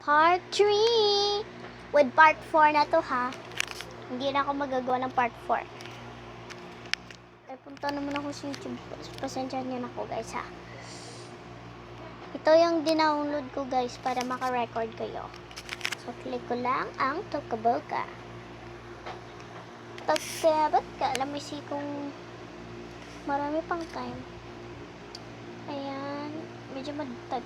Part 3. With part 4 na to ha. Hindi na ako magagawa ng part 4. Ay, punta naman ako sa YouTube. Pasensya niyo na ako guys ha. Ito yung dinownload ko guys para maka-record kayo. So, click ko lang ang Tokaboka. Tokaboka. Alam mo si kung marami pang time. Ayan. Medyo madtag.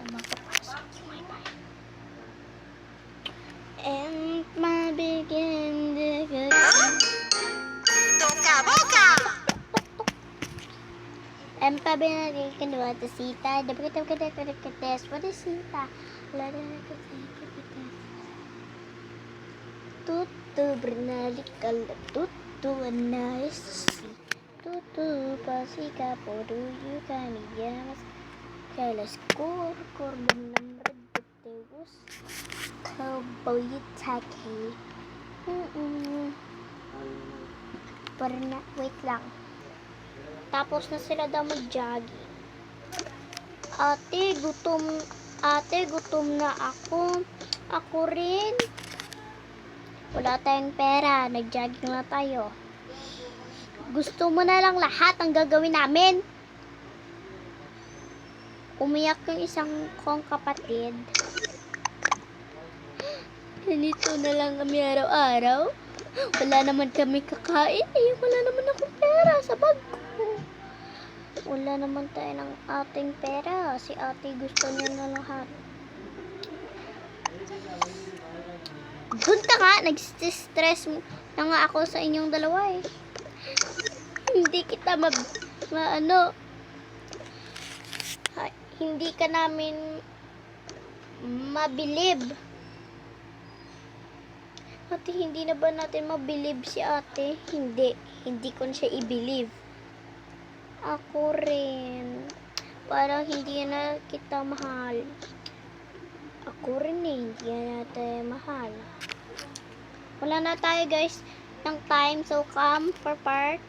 Makapasok yung wifi. And my begin the Tokaboka! And pabinarikan doon at sita. Dapat kita test. What is sita? Wala na kita. Tutu bernalik kalau tutu nice. Tutu pasika poduyu kami jamas. Kala skor korban nomor deteus. Kau boyit take. Pernah wait lang. Tapos na sila daw mag-jogging. Ate, gutom na ako. Ako rin. Wala tayong pera. Nag-jogging na tayo. Gusto mo na lang lahat ang gagawin namin. Umiyak yung isang kong kapatid. Ganito na lang kami araw-araw. Wala naman kami kakain. Wala naman akong pera sa bag ko. Wala naman tayo ng ating pera. Si ate gusto niya na lahat. Gunta nga, nag-stress na nga ako sa inyong dalawa eh. Hindi kita hindi ka namin mabilib. Ate, hindi na ba natin mabilib si ate? Hindi ko na siya i-believe. Ako rin. Parang hindi na kita mahal. Ako rin eh, hindi na natin mahal. Wala na tayo guys ng time, so come for part